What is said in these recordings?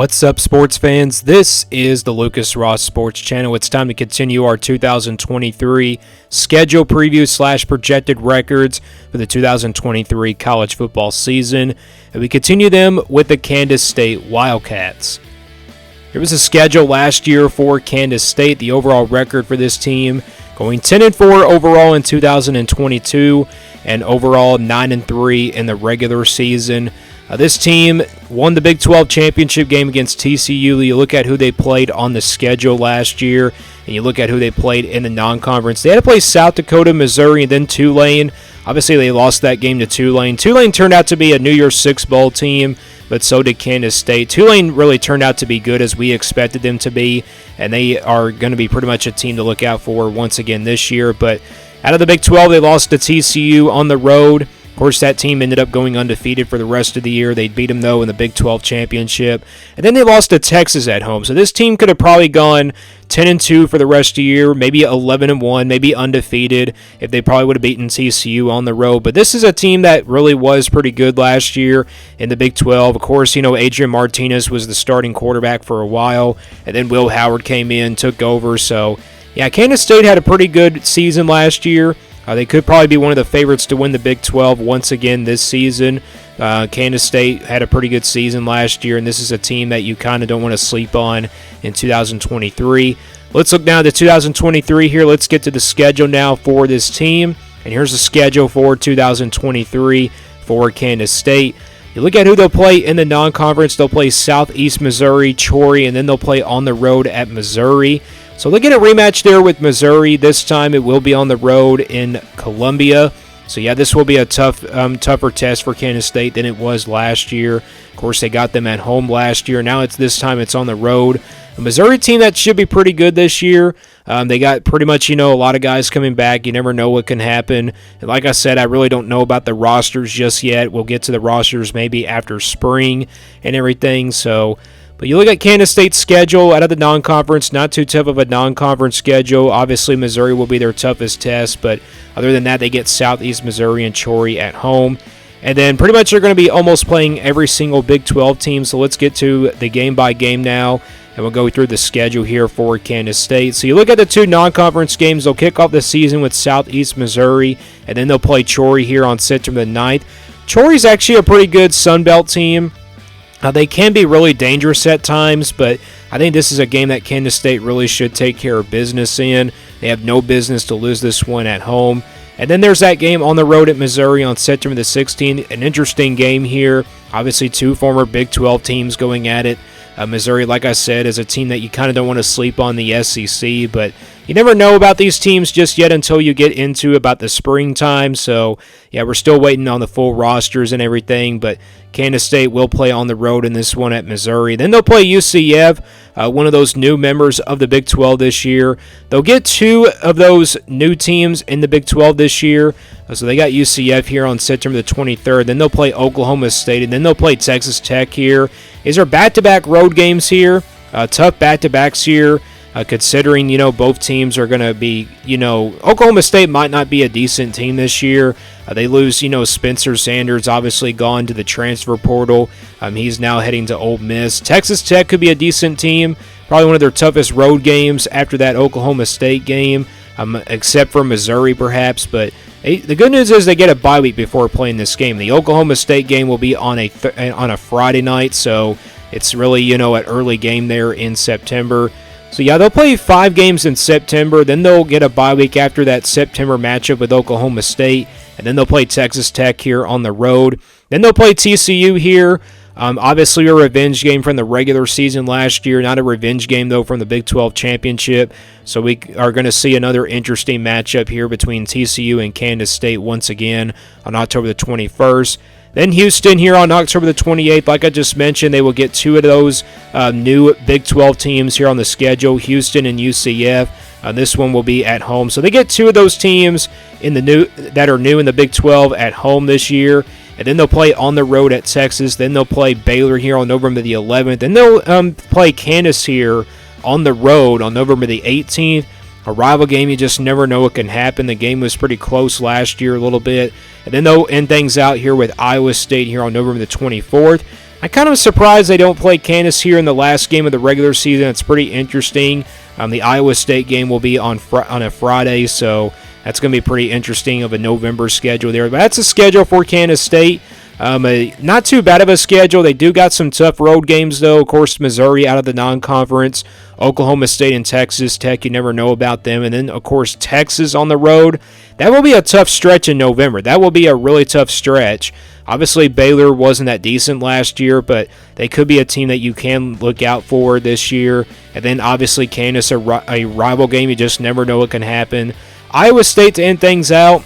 What's up, sports fans? This is the Lucas Ross Sports Channel. It's time to continue our 2023 schedule preview / projected records for the 2023 college football season. And we continue them with the Kansas State Wildcats. There was a schedule last year for Kansas State. The overall record for this team going 10-4 overall in 2022 and overall 9-3 in the regular season. This team won the Big 12 championship game against TCU. You look at who they played on the schedule last year, and you look at who they played in the non-conference. They had to play South Dakota, Missouri, and then Tulane. Obviously, they lost that game to Tulane. Tulane turned out to be a New Year's Six Bowl team, but so did Kansas State. Tulane really turned out to be good as we expected them to be, and they are going to be pretty much a team to look out for once again this year. But out of the Big 12, they lost to TCU on the road. Of course, that team ended up going undefeated for the rest of the year. They beat them, though, in the Big 12 championship. And then they lost to Texas at home. So this team could have probably gone 10-2 for the rest of the year, maybe 11-1, maybe undefeated if they probably would have beaten TCU on the road. But this is a team that really was pretty good last year in the Big 12. Of course, Adrian Martinez was the starting quarterback for a while. And then Will Howard came in, took over. So, yeah, Kansas State had a pretty good season last year. They could probably be one of the favorites to win the Big 12 once again this season. Kansas State had a pretty good season last year, and this is a team that you kind of don't want to sleep on in 2023. Let's look now at the 2023 here. Let's get to the schedule now for this team. And here's the schedule for 2023 for Kansas State. You look at who they'll play in the non-conference. They'll play Southeast Missouri, Troy, and then they'll play on the road at Missouri. So they'll get a rematch there with Missouri. This time it will be on the road in Columbia. So, yeah, this will be a tougher test for Kansas State than it was last year. Of course, they got them at home last year. Now this time it's on the road. A Missouri team that should be pretty good this year. They got pretty much, a lot of guys coming back. You never know what can happen. And like I said, I really don't know about the rosters just yet. We'll get to the rosters maybe after spring and everything. But you look at Kansas State's schedule out of the non-conference, not too tough of a non-conference schedule. Obviously, Missouri will be their toughest test, but other than that, they get Southeast Missouri and Troy at home. And then pretty much they're going to be almost playing every single Big 12 team. So let's get to the game-by-game now, and we'll go through the schedule here for Kansas State. So you look at the two non-conference games. They'll kick off the season with Southeast Missouri, and then they'll play Troy here on September the 9th. Troy's actually a pretty good Sun Belt team. They can be really dangerous at times, but I think this is a game that Kansas State really should take care of business in. They have no business to lose this one at home. And then there's that game on the road at Missouri on September the 16th. An interesting game here. Obviously, two former Big 12 teams going at it. Missouri, like I said, is a team that you kind of don't want to sleep on, the SEC, but you never know about these teams just yet until you get into about the springtime. So, yeah, we're still waiting on the full rosters and everything, but Kansas State will play on the road in this one at Missouri. Then they'll play UCF, one of those new members of the Big 12 this year. They'll get two of those new teams in the Big 12 this year. So they got UCF here on September the 23rd. Then they'll play Oklahoma State, and then they'll play Texas Tech here. These are back-to-back road games here. Tough back-to-backs here. Considering, both teams are going to be, Oklahoma State might not be a decent team this year. They lose, Spencer Sanders, obviously gone to the transfer portal. He's now heading to Ole Miss. Texas Tech could be a decent team. Probably one of their toughest road games after that Oklahoma State game, except for Missouri perhaps. But the good news is they get a bye week before playing this game. The Oklahoma State game will be on a Friday night, so it's really, an early game there in September. So, yeah, they'll play 5 games in September. Then they'll get a bye week after that September matchup with Oklahoma State. And then they'll play Texas Tech here on the road. Then they'll play TCU here. Obviously, a revenge game from the regular season last year. Not a revenge game, though, from the Big 12 championship. So we are going to see another interesting matchup here between TCU and Kansas State once again on October the 21st. Then Houston here on October the 28th. Like I just mentioned, they will get two of those new Big 12 teams here on the schedule, Houston and UCF. This one will be at home. So they get two of those teams that are new in the Big 12 at home this year. And then they'll play on the road at Texas. Then they'll play Baylor here on November the 11th. And they'll play Kansas here on the road on November the 18th. A rival game, you just never know what can happen. The game was pretty close last year a little bit. And then they'll end things out here with Iowa State here on November the 24th. I kind of surprised they don't play Kansas here in the last game of the regular season. It's pretty interesting. The Iowa State game will be on a Friday, so that's going to be pretty interesting of a November schedule there. But that's a schedule for Kansas State. Not too bad of a schedule. They do got some tough road games, though. Of course, Missouri out of the non-conference. Oklahoma State and Texas Tech, you never know about them. And then, of course, Texas on the road. That will be a tough stretch in November. That will be a really tough stretch. Obviously, Baylor wasn't that decent last year, but they could be a team that you can look out for this year. And then, obviously, Kansas, a rival game. You just never know what can happen. Iowa State to end things out.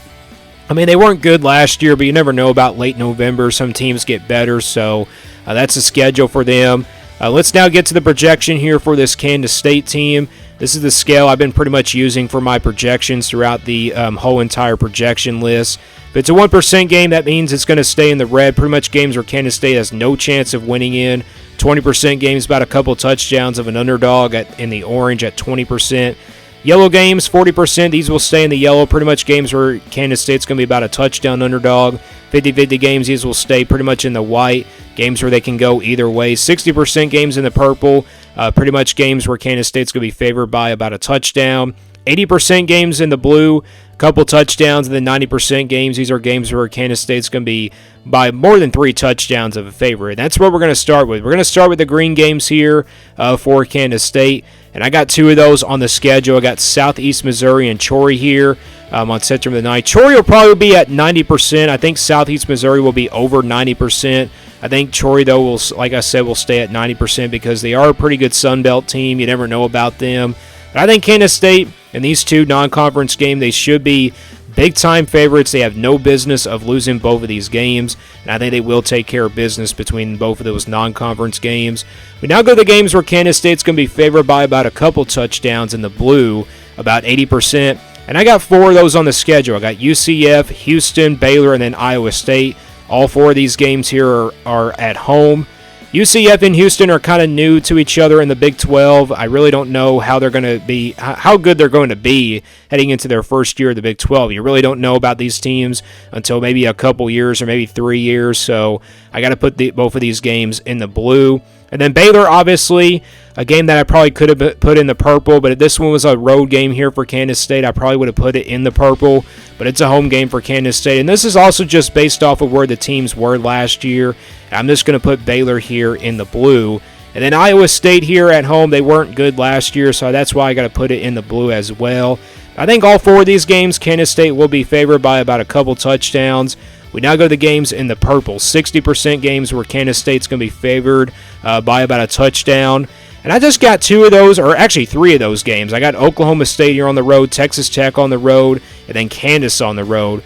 I mean, they weren't good last year, but you never know about late November. Some teams get better, so that's the schedule for them. Let's now get to the projection here for this Kansas State team. This is the scale I've been pretty much using for my projections throughout the whole entire projection list. If it's a 1% game, that means it's going to stay in the red. Pretty much games where Kansas State has no chance of winning in. 20% games, about a couple touchdowns of an underdog in the orange at 20%. Yellow games, 40%. These will stay in the yellow. Pretty much games where Kansas State's going to be about a touchdown underdog. 50-50 games, these will stay pretty much in the white. Games where they can go either way. 60% games in the purple. Pretty much games where Kansas State's going to be favored by about a touchdown. 80% games in the blue, a couple touchdowns, and then 90% games. These are games where Kansas State's going to be by more than 3 touchdowns of a favorite. And that's what we're going to start with. We're going to start with the green games here for Kansas State. And I got 2 of those on the schedule. I got Southeast Missouri and Troy here on September the 9th. Troy will probably be at 90%. I think Southeast Missouri will be over 90%. I think Troy, though, will, like I said, will stay at 90% because they are a pretty good Sun Belt team. You never know about them. But I think Kansas State in these 2 non-conference games, they should be big-time favorites. They have no business of losing both of these games, and I think they will take care of business between both of those non-conference games. We now go to the games where Kansas State's going to be favored by about a couple touchdowns in the blue, about 80%. And I got 4 of those on the schedule. I got UCF, Houston, Baylor, and then Iowa State. All 4 of these games here are at home. UCF and Houston are kind of new to each other in the Big 12. I really don't know how they're going to be, how good they're going to be heading into their first year of the Big 12. You really don't know about these teams until maybe a couple years or maybe 3 years. So I got to put both of these games in the blue. And then Baylor, obviously, a game that I probably could have put in the purple, but if this one was a road game here for Kansas State, I probably would have put it in the purple, but it's a home game for Kansas State. And this is also just based off of where the teams were last year. I'm just going to put Baylor here in the blue. And then Iowa State here at home, they weren't good last year, so that's why I got to put it in the blue as well. I think all 4 of these games, Kansas State will be favored by about a couple touchdowns. We now go to the games in the purple. 60% games where Kansas State's going to be favored by about a touchdown. And I just got 2 of those, or actually 3 of those games. I got Oklahoma State here on the road, Texas Tech on the road, and then Kansas on the road.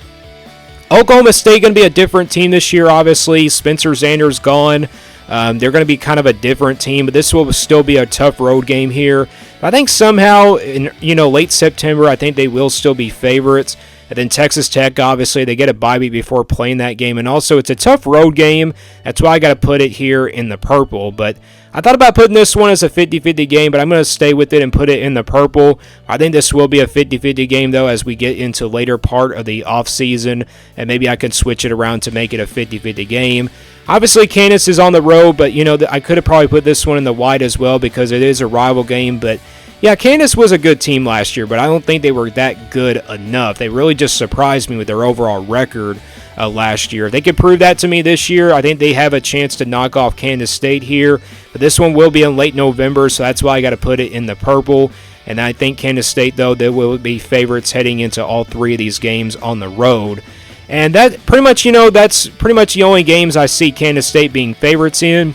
Oklahoma State going to be a different team this year, obviously. Spencer Sanders gone. They're going to be kind of a different team, but this will still be a tough road game here. I think somehow in late September, I think they will still be favorites. And then Texas Tech, obviously, they get a bye week before playing that game. And also, it's a tough road game. That's why I got to put it here in the purple. But I thought about putting this one as a 50-50 game, but I'm going to stay with it and put it in the purple. I think this will be a 50-50 game, though, as we get into later part of the offseason. And maybe I can switch it around to make it a 50-50 game. Obviously, Kansas is on the road, but, I could have probably put this one in the white as well because it is a rival game. But yeah, Kansas was a good team last year, but I don't think they were that good enough. They really just surprised me with their overall record last year. If they could prove that to me this year, I think they have a chance to knock off Kansas State here. But this one will be in late November, so that's why I got to put it in the purple. And I think Kansas State, though, they will be favorites heading into all 3 of these games on the road. And that pretty much, that's pretty much the only games I see Kansas State being favorites in.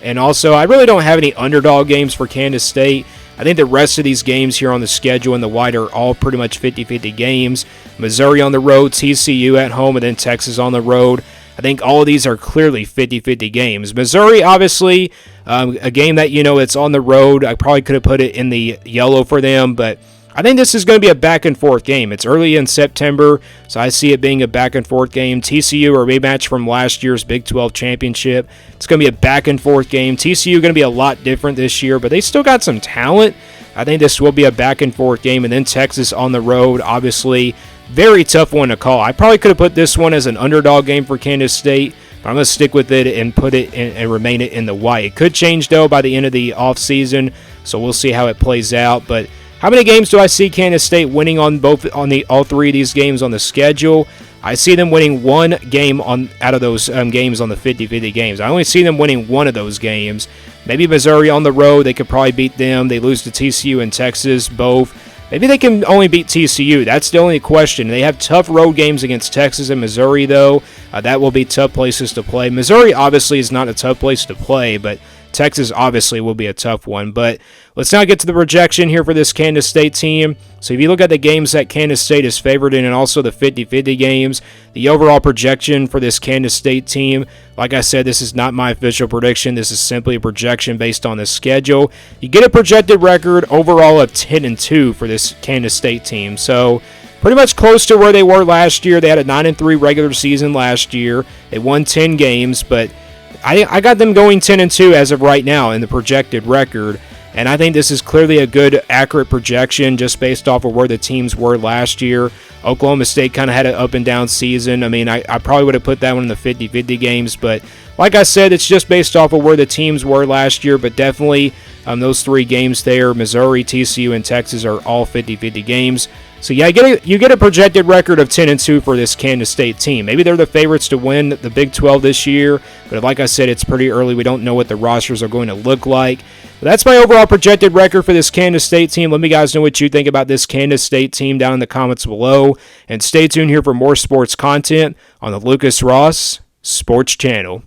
And also, I really don't have any underdog games for Kansas State. I think the rest of these games here on the schedule in the white are all pretty much 50-50 games. Missouri on the road, TCU at home, and then Texas on the road. I think all of these are clearly 50-50 games. Missouri, obviously, a game that, it's on the road. I probably could have put it in the yellow for them, but I think this is going to be a back-and-forth game. It's early in September, so I see it being a back-and-forth game. TCU, a rematch from last year's Big 12 championship. It's going to be a back-and-forth game. TCU going to be a lot different this year, but they still got some talent. I think this will be a back-and-forth game. And then Texas on the road, obviously, very tough one to call. I probably could have put this one as an underdog game for Kansas State, But I'm going to stick with it and put it in, and remain it in the white. It could change, though, by the end of the offseason, so we'll see how it plays out. But how many games do I see Kansas State winning on all three of these games on the schedule? I see them winning one game out of those games on the 50-50 games. I only see them winning one of those games. Maybe Missouri on the road, they could probably beat them. They lose to TCU and Texas, both. Maybe they can only beat TCU. That's the only question. They have tough road games against Texas and Missouri, though. That will be tough places to play. Missouri obviously is not a tough place to play, but Texas obviously will be a tough one. But let's now get to the projection here for this Kansas State team. So if you look at the games that Kansas State is favored in and also the 50-50 games, the overall projection for this Kansas State team, like I said, this is not my official prediction. This is simply a projection based on the schedule. You get a projected record overall of 10-2 for this Kansas State team. So pretty much close to where they were last year. They had a 9-3 regular season last year. They won 10 games, but I got them going 10-2 as of right now in the projected record, and I think this is clearly a good, accurate projection just based off of where the teams were last year. Oklahoma State kind of had an up-and-down season. I mean, I probably would have put that one in the 50-50 games, but like I said, it's just based off of where the teams were last year, but definitely those three games there, Missouri, TCU, and Texas, are all 50-50 games. So yeah, you get a projected record of 10-2 for this Kansas State team. Maybe they're the favorites to win the Big 12 this year, but like I said, it's pretty early. We don't know what the rosters are going to look like. But that's my overall projected record for this Kansas State team. Let me guys know what you think about this Kansas State team down in the comments below, and stay tuned here for more sports content on the Lucas Ross Sports Channel.